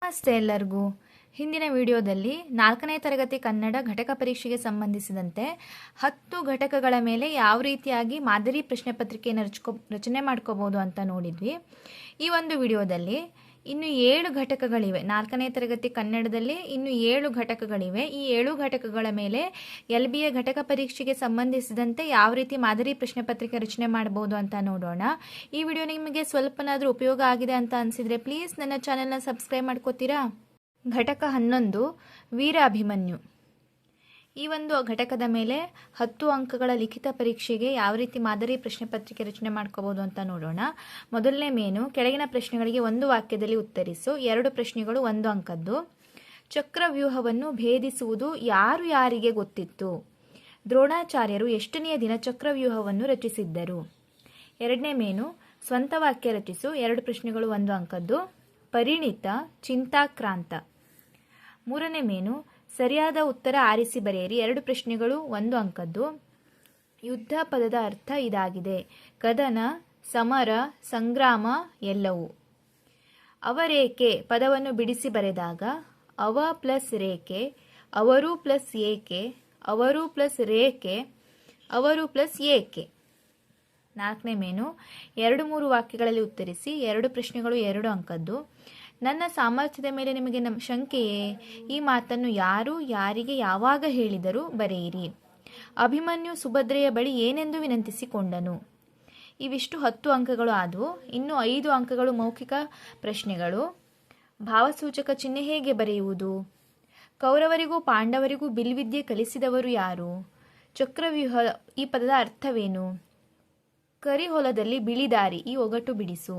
ನಮಸ್ತೆ ಎಲ್ಲರಿಗೂ. ಹಿಂದಿನ ವಿಡಿಯೋದಲ್ಲಿ 4ನೇ ತರಗತಿ ಕನ್ನಡ ಘಟಕ ಪರೀಕ್ಷೆಗೆ ಸಂಬಂಧಿಸಿದಂತೆ 10 ಘಟಕಗಳ ಮೇಲೆ ಯಾವ ರೀತಿಯಾಗಿ ಮಾದರಿ ಪ್ರಶ್ನೆ ಪತ್ರಿಕೆಯನ್ನು ರಚನೆ ಮಾಡ್ಕೋಬಹುದು ಅಂತ ನೋಡಿದ್ವಿ. ಈ ಒಂದು ವಿಡಿಯೋದಲ್ಲಿ ಇನ್ನು 7 ಘಟಕಗಳಿವೆ. 4ನೇ ತರಗತಿ ಕನ್ನಡದಲ್ಲಿ ಇನ್ನು 7 ಘಟಕಗಳಿವೆ. ಈ 7 ಘಟಕಗಳ ಮೇಲೆ LBA ಘಟಕ ಪರೀಕ್ಷೆಗೆ ಸಂಬಂಧಿಸಿದಂತೆ ಯಾವ ರೀತಿ ಮಾದರಿ ಪ್ರಶ್ನೆ ಪತ್ರಿಕೆ ರಚನೆ ಮಾಡಬಹುದು ಅಂತ ನೋಡೋಣ. ಈ ವಿಡಿಯೋ ನಿಮಗೆ ಸ್ವಲ್ಪನಾದರೂ ಉಪಯೋಗ ಆಗಿದೆ ಅಂತ ಅನಿಸಿದರೆ ಪ್ಲೀಸ್ ನನ್ನ ಚಾನೆಲ್ನ ಸಬ್ಸ್ಕ್ರೈಬ್ ಮಾಡ್ಕೋತೀರಾ. ಘಟಕ 11 ವೀರ ಅಭಿಮನ್ಯು. ಈ ಒಂದು ಘಟಕದ ಮೇಲೆ 10 ಅಂಕಗಳ ಲಿಖಿತ ಪರೀಕ್ಷೆಗೆ ಯಾವ ರೀತಿ ಮಾದರಿ ಪ್ರಶ್ನೆ ಪತ್ರಿಕೆ ರಚನೆ ಮಾಡ್ಕೋಬಹುದು ಅಂತ ನೋಡೋಣ. ಮೊದಲನೇ ಮೇನು, ಕೆಳಗಿನ ಪ್ರಶ್ನೆಗಳಿಗೆ ಒಂದು ವಾಕ್ಯದಲ್ಲಿ ಉತ್ತರಿಸು. 2 ಪ್ರಶ್ನೆಗಳು 1 ಅಂಕದ್ದು. ಚಕ್ರವ್ಯೂಹವನ್ನು ಭೇದಿಸುವುದು ಯಾರು ಯಾರಿಗೆ ಗೊತ್ತಿತ್ತು? ದ್ರೋಣಾಚಾರ್ಯರು ಎಷ್ಟನೆಯ ದಿನ ಚಕ್ರವ್ಯೂಹವನ್ನು ರಚಿಸಿದ್ದರು? 2ನೇ ಮೇನು, ಸ್ವಂತ ವಾಕ್ಯ ರಚಿಸು. 2 ಪ್ರಶ್ನೆಗಳು 1 ಅಂಕದ್ದು. ಪರಿಣಿತ, ಚಿಂತಾಕ್ರಾಂತ. 3ನೇ ಮೇನು, ಸರಿಯಾದ ಉತ್ತರ ಆರಿಸಿ ಬರೆಯಿರಿ. 2 ಪ್ರಶ್ನೆಗಳು 1 ಅಂಕದ್ದು. ಯುದ್ಧ ಪದದ ಅರ್ಥ ಇದಾಗಿದೆ: ಕದನ, ಸಮರ, ಸಂಗ್ರಾಮ ಎಲ್ಲವೂ. ಅವರೇಕೆ ಪದವನ್ನು ಬಿಡಿಸಿ ಬರೆದಾಗ ಅವ ಪ್ಲಸ್ ರೇಖೆ, ಅವರು ಪ್ಲಸ್ ಏಕೆ, ಅವರು ಪ್ಲಸ್ ರೇಖೆ, ಅವರು ಪ್ಲಸ್ ಏಕೆ. 4ನೇ ಮೇನು, 2-3 ವಾಕ್ಯಗಳಲ್ಲಿ ಉತ್ತರಿಸಿ. 2 ಪ್ರಶ್ನೆಗಳು 2 ಅಂಕದ್ದು. ನನ್ನ ಸಾಮರ್ಥ್ಯದ ಮೇಲೆ ನಿಮಗೆ ಶಂಕೆಯೇ? ಈ ಮಾತನ್ನು ಯಾರು ಯಾರಿಗೆ ಯಾವಾಗ ಹೇಳಿದರು? ಬರೆಯಿರಿ. ಅಭಿಮನ್ಯು ಸುಭದ್ರೆಯ ಬಳಿ ಏನೆಂದು ವಿನಂತಿಸಿಕೊಂಡನು? ಇವಿಷ್ಟು 10 ಅಂಕಗಳು ಆದವು. ಇನ್ನು 5 ಅಂಕಗಳು ಮೌಖಿಕ ಪ್ರಶ್ನೆಗಳು. ಭಾವಸೂಚಕ ಚಿಹ್ನೆ ಹೇಗೆ ಬರೆಯುವುದು? ಕೌರವರಿಗೂ ಪಾಂಡವರಿಗೂ ಬಿಲ್ವಿದ್ಯೆ ಕಲಿಸಿದವರು ಯಾರು? ಚಕ್ರವ್ಯೂಹ ಈ ಪದದ ಅರ್ಥವೇನು? ಕರಿಹೊಲದಲ್ಲಿ ಬಿಳಿದಾರಿ ಈ ಒಗಟು ಬಿಡಿಸು.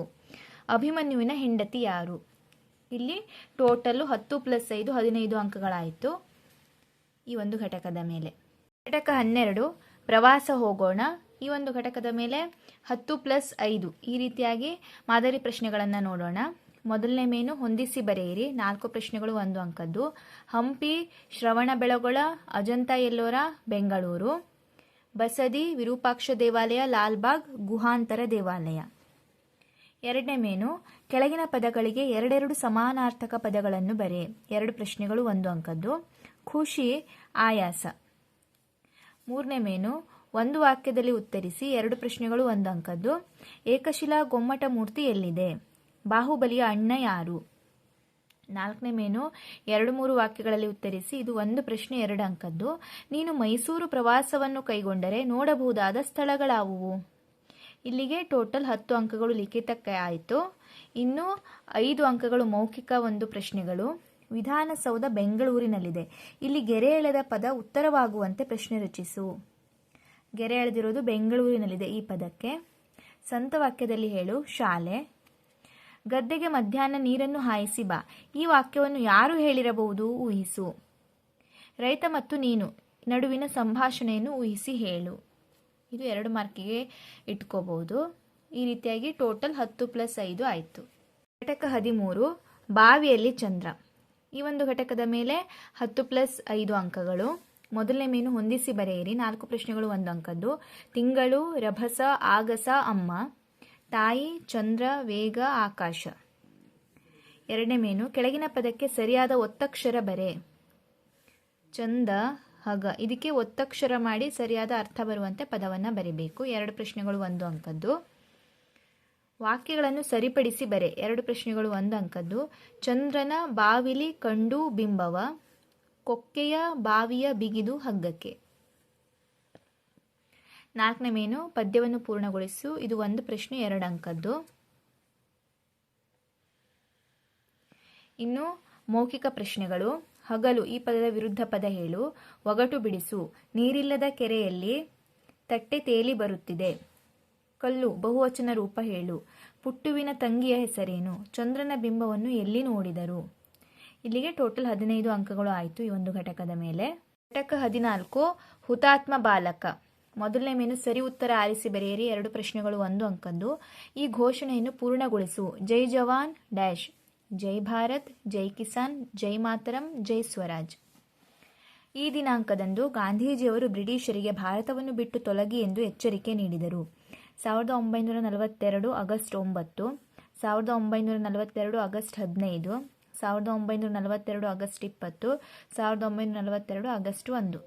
ಅಭಿಮನ್ಯುವಿನ ಹೆಂಡತಿ ಯಾರು? ಇಲ್ಲಿ ಟೋಟಲ್ಲು 10 + 5 15 ಅಂಕಗಳಾಯಿತು ಈ ಒಂದು ಘಟಕದ ಮೇಲೆ. ಘಟಕ 12 ಪ್ರವಾಸ ಹೋಗೋಣ. ಈ ಒಂದು ಘಟಕದ ಮೇಲೆ 10 + 5 ಈ ರೀತಿಯಾಗಿ ಮಾದರಿ ಪ್ರಶ್ನೆಗಳನ್ನು ನೋಡೋಣ. ಮೊದಲನೇ ಮೇನು, ಹೊಂದಿಸಿ ಬರೆಯಿರಿ. 4 ಪ್ರಶ್ನೆಗಳು 1 ಅಂಕದ್ದು. ಹಂಪಿ, ಶ್ರವಣಬೆಳಗೊಳ, ಅಜಂತ ಎಲ್ಲೋರ, ಬೆಂಗಳೂರು. ಬಸದಿ, ವಿರೂಪಾಕ್ಷ ದೇವಾಲಯ, ಲಾಲ್ಬಾಗ್, ಗುಹಾಂತರ ದೇವಾಲಯ. 2ನೇ ಮೇನು, ಕೆಳಗಿನ ಪದಗಳಿಗೆ 2 ಸಮಾನಾರ್ಥಕ ಪದಗಳನ್ನು ಬರೆ. 2 ಪ್ರಶ್ನೆಗಳು 1 ಅಂಕದ್ದು. ಖುಷಿ, ಆಯಾಸ. 3ನೇ ಮೇನು, 1 ವಾಕ್ಯದಲ್ಲಿ ಉತ್ತರಿಸಿ. 2 ಪ್ರಶ್ನೆಗಳು 1 ಅಂಕದ್ದು. ಏಕಶಿಲಾ ಗೊಮ್ಮಟ ಮೂರ್ತಿ ಎಲ್ಲಿದೆ? ಬಾಹುಬಲಿಯ ಅಣ್ಣ ಯಾರು? 4ನೇ ಮೇನು, 2-3 ವಾಕ್ಯಗಳಲ್ಲಿ ಉತ್ತರಿಸಿ. ಇದು 1 ಪ್ರಶ್ನೆ 2 ಅಂಕದ್ದು. ನೀನು ಮೈಸೂರು ಪ್ರವಾಸವನ್ನು ಕೈಗೊಂಡರೆ ನೋಡಬಹುದಾದ ಸ್ಥಳಗಳಾವುವು? ಇಲ್ಲಿಗೆ ಟೋಟಲ್ 10 ಅಂಕಗಳು ಲಿಖಿತಕ್ಕೆ ಆಯಿತು. ಇನ್ನು 5 ಅಂಕಗಳು ಮೌಖಿಕ 1 ಪ್ರಶ್ನೆಗಳು. ವಿಧಾನಸೌಧ ಬೆಂಗಳೂರಿನಲ್ಲಿದೆ. ಇಲ್ಲಿ ಗೆರೆ ಎಳೆದ ಪದ ಉತ್ತರವಾಗುವಂತೆ ಪ್ರಶ್ನೆ ರಚಿಸು. ಗೆರೆ ಎಳೆದಿರೋದು ಬೆಂಗಳೂರಿನಲ್ಲಿದೆ ಈ ಪದಕ್ಕೆ. ಸ್ವಂತ ವಾಕ್ಯದಲ್ಲಿ ಹೇಳು: ಶಾಲೆ. ಗದ್ದೆಗೆ ಮಧ್ಯಾಹ್ನ ನೀರನ್ನು ಹಾಯಿಸಿ ಬಾ. ಈ ವಾಕ್ಯವನ್ನು ಯಾರು ಹೇಳಿರಬಹುದು? ಊಹಿಸು. ರೈತ ಮತ್ತು ನೀನು ನಡುವಿನ ಸಂಭಾಷಣೆಯನ್ನು ಊಹಿಸಿ ಹೇಳು. ಇದು 2 ಮಾರ್ಕಿಗೆ ಇಟ್ಕೋಬಹುದು. ಈ ರೀತಿಯಾಗಿ ಟೋಟಲ್ 10 + 5 ಆಯಿತು. ಘಟಕ 13 ಬಾವಿಯಲ್ಲಿ ಚಂದ್ರ. ಈ ಒಂದು ಘಟಕದ ಮೇಲೆ 10 + 5 ಅಂಕಗಳು. ಮೊದಲನೇ ಮೇನು, ಹೊಂದಿಸಿ ಬರೆಯಿರಿ. 4 ಪ್ರಶ್ನೆಗಳು 1 ಅಂಕದ್ದು. ತಿಂಗಳು, ರಭಸ, ಆಗಸ, ಅಮ್ಮ. ತಾಯಿ, ಚಂದ್ರ, ವೇಗ, ಆಕಾಶ. 2ನೇ ಮೇನು, ಕೆಳಗಿನ ಪದಕ್ಕೆ ಸರಿಯಾದ ಒತ್ತಕ್ಷರ ಬರೆ. ಚಂದ, ಹಗ. ಇದಕ್ಕೆ ಒತ್ತಕ್ಷರ ಮಾಡಿ ಸರಿಯಾದ ಅರ್ಥ ಬರುವಂತೆ ಪದವನ್ನು ಬರಿಬೇಕು. 2 ಪ್ರಶ್ನೆಗಳು 1 ಅಂಕದ್ದು. ವಾಕ್ಯಗಳನ್ನು ಸರಿಪಡಿಸಿ ಬರೆ. 2 ಪ್ರಶ್ನೆಗಳು 1 ಅಂಕದ್ದು. ಚಂದ್ರನ ಬಾವಿಲಿ ಕಂಡು ಬಿಂಬವ, ಕೊಕ್ಕೆಯ ಬಾವಿಯ ಬಿಗಿದು ಹಗ್ಗಕ್ಕೆ. 4ನೇ ಮೇನು, ಪದ್ಯವನ್ನು ಪೂರ್ಣಗೊಳಿಸು. ಇದು 1 ಪ್ರಶ್ನೆ 2 ಅಂಕದ್ದು. ಇನ್ನು ಮೌಖಿಕ ಪ್ರಶ್ನೆಗಳು. ಹಗಲು ಈ ಪದದ ವಿರುದ್ಧ ಪದ ಹೇಳು. ಒಗಟು ಬಿಡಿಸು. ನೀರಿಲ್ಲದ ಕೆರೆಯಲ್ಲಿ ತಟ್ಟೆ ತೇಲಿ ಬರುತ್ತಿದೆ. ಕಲ್ಲು ಬಹುವಚನ ರೂಪ ಹೇಳು. ಪುಟ್ಟುವಿನ ತಂಗಿಯ ಹೆಸರೇನು? ಚಂದ್ರನ ಬಿಂಬವನ್ನು ಎಲ್ಲಿ ನೋಡಿದರು? ಇಲ್ಲಿಗೆ ಟೋಟಲ್ 15 ಅಂಕಗಳು ಆಯಿತು ಈ ಒಂದು ಘಟಕದ ಮೇಲೆ. ಘಟಕ 14 ಹುತಾತ್ಮ ಬಾಲಕ. ಮೊದಲನೇ ಮೇನು, ಸರಿ ಉತ್ತರ ಆರಿಸಿ ಬರೆಯಿರಿ. 2 ಪ್ರಶ್ನೆಗಳು 1 ಅಂಕದ್ದು. ಈ ಘೋಷಣೆಯನ್ನು ಪೂರ್ಣಗೊಳಿಸು. ಜೈ ಜವಾನ್ ಡ್ಯಾಶ್. ಜೈ ಭಾರತ್, ಜೈ ಕಿಸಾನ್, ಜೈ ಮಾತರಂ, ಜೈ ಸ್ವರಾಜ್. ಈ ದಿನಾಂಕದಂದು ಗಾಂಧೀಜಿಯವರು ಬ್ರಿಟಿಷರಿಗೆ ಭಾರತವನ್ನು ಬಿಟ್ಟು ತೊಲಗಿ ಎಂದು ಎಚ್ಚರಿಕೆ ನೀಡಿದರು. 1942 ಆಗಸ್ಟ್ 9, 1942 ಆಗಸ್ಟ್ 15, 1942 ಆಗಸ್ಟ್ 20, 1942 ಆಗಸ್ಟ್ 1.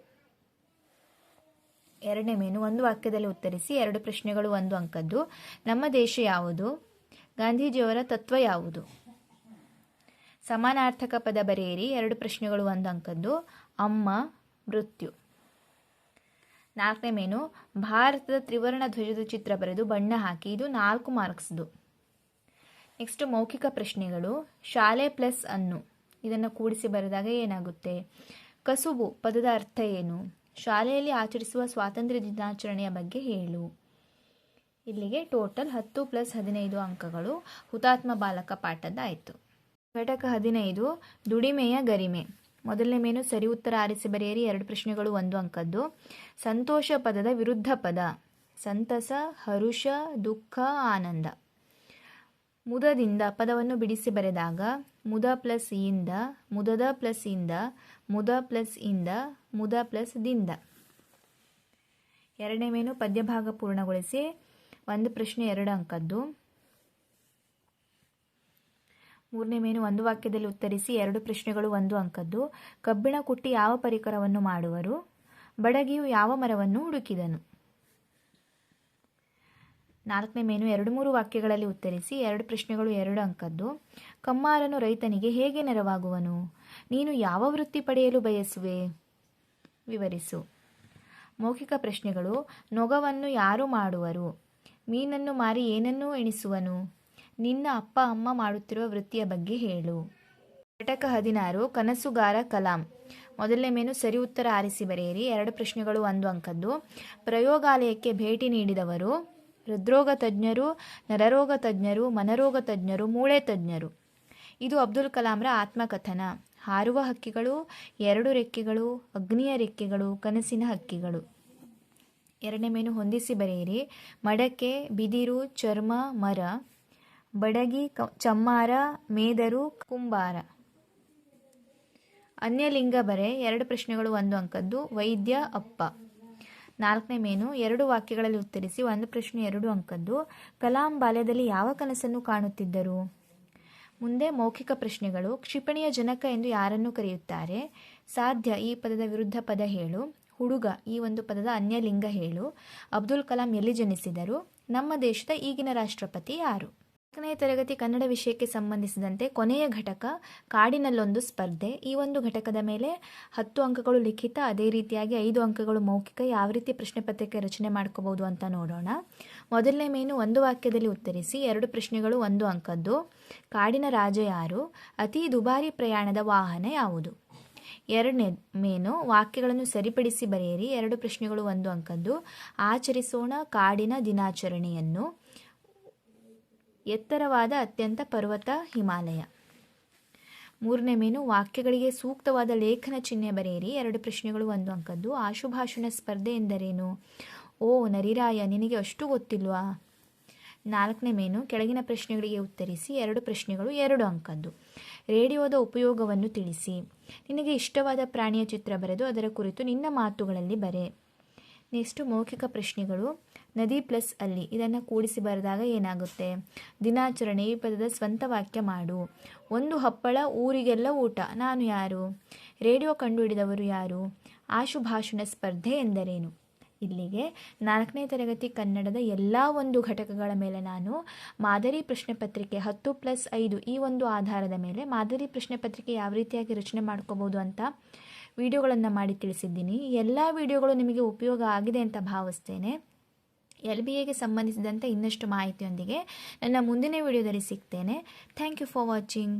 ಎರಡನೇ ಮೇನು, ಒಂದು ವಾಕ್ಯದಲ್ಲಿ ಉತ್ತರಿಸಿ, 2 ಪ್ರಶ್ನೆಗಳು 1 ಅಂಕದ್ದು. ನಮ್ಮ ದೇಶ ಯಾವುದು? ಗಾಂಧೀಜಿಯವರ ತತ್ವ ಯಾವುದು? ಸಮಾನಾರ್ಥಕ ಪದ ಬರೆಯಿರಿ, 2 ಪ್ರಶ್ನೆಗಳು 1 ಅಂಕದ್ದು. ಅಮ್ಮ, ಮೃತ್ಯು. 4ನೇ ಮೇನು, ಭಾರತದ ತ್ರಿವರ್ಣ ಧ್ವಜದ ಚಿತ್ರ ಬರೆದು ಬಣ್ಣ ಹಾಕಿ, ಇದು 4 ಮಾರ್ಕ್ಸ್ದು. ನೆಕ್ಸ್ಟ್ ಮೌಖಿಕ ಪ್ರಶ್ನೆಗಳು. ಶಾಲೆ ಪ್ಲಸ್ ಅನ್ನು, ಇದನ್ನು ಕೂಡಿಸಿ ಬರೆದಾಗ ಏನಾಗುತ್ತೆ? ಕಸುಬು ಪದದ ಅರ್ಥ ಏನು? ಶಾಲೆಯಲ್ಲಿ ಆಚರಿಸುವ ಸ್ವಾತಂತ್ರ್ಯ ದಿನಾಚರಣೆಯ ಬಗ್ಗೆ ಹೇಳು. ಇಲ್ಲಿಗೆ ಟೋಟಲ್ 10 + 15 ಅಂಕಗಳು ಹುತಾತ್ಮ ಬಾಲಕ ಪಾಠದ್ದಾಯಿತು. ಘಟಕ 15 ದುಡಿಮೆಯ ಗರಿಮೆ. ಮೊದಲನೇ ಮೇನು, ಸರಿ ಉತ್ತರ ಆರಿಸಿ ಬರೆಯಿರಿ, 2 ಪ್ರಶ್ನೆಗಳು 1 ಅಂಕದ್ದು. ಸಂತೋಷ ಪದದ ವಿರುದ್ಧ ಪದ. ಸಂತಸ, ಹರುಷ, ದುಃಖ, ಆನಂದ. ಮುದದಿಂದ ಪದವನ್ನು ಬಿಡಿಸಿ ಬರೆದಾಗ ಮುದ ಪ್ಲಸ್ ಇಂದ, ಮುದದ ಪ್ಲಸ್ ಇಂದ, ಮುದ ಪ್ಲಸ್ ಇಂದ, ಮುದ ಪ್ಲಸ್ ದಿಂದ. ಎರಡನೇ ಮೇನು, ಪದ್ಯಭಾಗ ಪೂರ್ಣಗೊಳಿಸಿ, 1 ಪ್ರಶ್ನೆ 2 ಅಂಕದ್ದು. ಮೂರನೇ ಮೇನು, ಒಂದು ವಾಕ್ಯದಲ್ಲಿ ಉತ್ತರಿಸಿ, 2 ಪ್ರಶ್ನೆಗಳು 1 ಅಂಕದ್ದು. ಕಬ್ಬಿಣ ಕುಟ್ಟಿ ಯಾವ ಪರಿಕರವನ್ನು ಮಾಡುವರು? ಬಡಗಿಯು ಯಾವ ಮರವನ್ನು ಹುಡುಕಿದನು? 4ನೇ ಮೇನು, 2-3 ವಾಕ್ಯಗಳಲ್ಲಿ ಉತ್ತರಿಸಿ, 2 ಪ್ರಶ್ನೆಗಳು 2 ಅಂಕದ್ದು. ಕಮ್ಮಾರನು ರೈತನಿಗೆ ಹೇಗೆ ನೆರವಾಗುವನು? ನೀನು ಯಾವ ವೃತ್ತಿ ಪಡೆಯಲು ಬಯಸುವೆ? ವಿವರಿಸು. ಮೌಖಿಕ ಪ್ರಶ್ನೆಗಳು. ನೊಗವನ್ನು ಯಾರು ಮಾಡುವರು? ಮೀನನ್ನು ಮಾರಿ ಏನನ್ನೂ ಎಣಿಸುವನು? ನಿನ್ನ ಅಪ್ಪ ಅಮ್ಮ ಮಾಡುತ್ತಿರುವ ವೃತ್ತಿಯ ಬಗ್ಗೆ ಹೇಳು. ಘಟಕ 16 ಕನಸುಗಾರ ಕಲಾಂ. ಮೊದಲನೇ ಮೇನು, ಸರಿ ಉತ್ತರ ಆರಿಸಿ ಬರೆಯಿರಿ, 2 ಪ್ರಶ್ನೆಗಳು 1 ಅಂಕದ್ದು. ಪ್ರಯೋಗಾಲಯಕ್ಕೆ ಭೇಟಿ ನೀಡಿದವರು ಹೃದ್ರೋಗ ತಜ್ಞರು, ನರರೋಗ ತಜ್ಞರು, ಮನರೋಗ ತಜ್ಞರು, ಮೂಳೆ ತಜ್ಞರು. ಇದು ಅಬ್ದುಲ್ ಕಲಾಂರ ಆತ್ಮಕಥನ. ಹಾರುವ ಹಕ್ಕಿಗಳು, 2 ರೆಕ್ಕೆಗಳು, ಅಗ್ನಿಯ ರೆಕ್ಕೆಗಳು, ಕನಸಿನ ಹಕ್ಕಿಗಳು. ಎರಡನೇ ಮೇನು, ಹೊಂದಿಸಿ ಬರೆಯಿರಿ. ಮಡಕೆ, ಬಿದಿರು, ಚರ್ಮ, ಮರ. ಬಡಗಿ, ಚಮ್ಮಾರ, ಮೇದರು, ಕುಂಬಾರ. ಅನ್ಯಲಿಂಗ ಬರೆ, 2 ಪ್ರಶ್ನೆಗಳು 1 ಅಂಕದ್ದು. ವೈದ್ಯ, ಅಪ್ಪ. 4ನೇ ಮೇನು, 2 ವಾಕ್ಯಗಳಲ್ಲಿ ಉತ್ತರಿಸಿ, 1 ಪ್ರಶ್ನೆ 2 ಅಂಕದ್ದು. ಕಲಾಂ ಬಾಲ್ಯದಲ್ಲಿ ಯಾವ ಕನಸನ್ನು ಕಾಣುತ್ತಿದ್ದರು? ಮುಂದೆ ಮೌಖಿಕ ಪ್ರಶ್ನೆಗಳು. ಕ್ಷಿಪಣಿಯ ಜನಕ ಎಂದು ಯಾರನ್ನು ಕರೆಯುತ್ತಾರೆ? ಸಾಧ್ಯ ಈ ಪದದ ವಿರುದ್ಧ ಪದ ಹೇಳು. ಹುಡುಗ ಈ ಒಂದು ಪದದ ಅನ್ಯಲಿಂಗ ಹೇಳು. ಅಬ್ದುಲ್ ಕಲಾಂ ಎಲ್ಲಿ ಜನಿಸಿದರು? ನಮ್ಮ ದೇಶದ ಈಗಿನ ರಾಷ್ಟ್ರಪತಿ ಯಾರು? 4ನೇ ತರಗತಿ ಕನ್ನಡ ವಿಷಯಕ್ಕೆ ಸಂಬಂಧಿಸಿದಂತೆ ಕೊನೆಯ ಘಟಕ ಕಾಡಿನಲ್ಲೊಂದು ಸ್ಪರ್ಧೆ. ಈ ಒಂದು ಘಟಕದ ಮೇಲೆ 10 ಅಂಕಗಳು ಲಿಖಿತ, ಅದೇ ರೀತಿಯಾಗಿ 5 ಅಂಕಗಳು ಮೌಖಿಕ. ಯಾವ ರೀತಿ ಪ್ರಶ್ನೆ ಪತ್ರಿಕೆ ರಚನೆ ಮಾಡ್ಕೋಬಹುದು ಅಂತ ನೋಡೋಣ. ಮೊದಲನೇ ಮೇನು, 1 ವಾಕ್ಯದಲ್ಲಿ ಉತ್ತರಿಸಿ, 2 ಪ್ರಶ್ನೆಗಳು 1 ಅಂಕದ್ದು. ಕಾಡಿನ ರಾಜ ಯಾರು? ಅತಿ ದುಬಾರಿ ಪ್ರಯಾಣದ ವಾಹನ ಯಾವುದು? ಎರಡನೇ ಮೇನು, ವಾಕ್ಯಗಳನ್ನು ಸರಿಪಡಿಸಿ ಬರೆಯಿರಿ, 2 ಪ್ರಶ್ನೆಗಳು 1 ಅಂಕದ್ದು. ಆಚರಿಸೋಣ ಕಾಡಿನ ದಿನಾಚರಣೆಯನ್ನು. ಎತ್ತರವಾದ ಅತ್ಯಂತ ಪರ್ವತ ಹಿಮಾಲಯ. 3ನೇ ಮೇನು, ವಾಕ್ಯಗಳಿಗೆ ಸೂಕ್ತವಾದ ಲೇಖನ ಚಿಹ್ನೆ ಬರೆಯಿರಿ, 2 ಪ್ರಶ್ನೆಗಳು 1 ಅಂಕದ್ದು. ಆಶುಭಾಷಣ ಸ್ಪರ್ಧೆ ಎಂದರೇನು? ಓ ನರಿರಾಯ, ನಿನಗೆ ಅಷ್ಟು ಗೊತ್ತಿಲ್ವಾ? 4ನೇ ಮೇನು, ಕೆಳಗಿನ ಪ್ರಶ್ನೆಗಳಿಗೆ ಉತ್ತರಿಸಿ, 2 ಪ್ರಶ್ನೆಗಳು 2 ಅಂಕದ್ದು. ರೇಡಿಯೋದ ಉಪಯೋಗವನ್ನು ತಿಳಿಸಿ. ನಿನಗೆ ಇಷ್ಟವಾದ ಪ್ರಾಣಿಯ ಚಿತ್ರ ಬರೆದು ಅದರ ಕುರಿತು ನಿನ್ನ ಮಾತುಗಳಲ್ಲಿ ಬರೆ. ನೆಕ್ಸ್ಟು ಮೌಖಿಕ ಪ್ರಶ್ನೆಗಳು. ನದಿ ಪ್ಲಸ್ ಅಲ್ಲಿ, ಇದನ್ನು ಕೂಡಿಸಿ ಬರೆದಾಗ ಏನಾಗುತ್ತೆ? ದಿನಾಚರಣೆ ಈ ಪದದ ಸ್ವಂತ ವಾಕ್ಯ ಮಾಡು. ಒಂದು ಹಪ್ಪಳ ಊರಿಗೆಲ್ಲ ಊಟ, ನಾನು ಯಾರು? ರೇಡಿಯೋ ಕಂಡುಹಿಡಿದವರು ಯಾರು? ಆಶುಭಾಷಣ ಸ್ಪರ್ಧೆ ಎಂದರೇನು? ಇಲ್ಲಿಗೆ 4ನೇ ತರಗತಿ ಕನ್ನಡದ ಎಲ್ಲ ಒಂದು ಘಟಕಗಳ ಮೇಲೆ ನಾನು ಮಾದರಿ ಪ್ರಶ್ನೆ ಪತ್ರಿಕೆ 10+5 ಈ ಒಂದು ಆಧಾರದ ಮೇಲೆ ಮಾದರಿ ಪ್ರಶ್ನೆ ಪತ್ರಿಕೆ ಯಾವ ರೀತಿಯಾಗಿ ರಚನೆ ಮಾಡ್ಕೋಬೋದು ಅಂತ ವಿಡಿಯೋಗಳನ್ನು ಮಾಡಿ ತಿಳಿಸಿದ್ದೀನಿ. ಎಲ್ಲ ವಿಡಿಯೋಗಳು ನಿಮಗೆ ಉಪಯೋಗ ಆಗಿದೆ ಅಂತ ಭಾವಿಸ್ತೇನೆ. LBAಗೆ ಸಂಬಂಧಿಸಿದಂತೆ ಇನ್ನಷ್ಟು ಮಾಹಿತಿಯೊಂದಿಗೆ ನನ್ನ ಮುಂದಿನ ವಿಡಿಯೋದಲ್ಲಿ ಸಿಗ್ತೇನೆ. Thank you for watching.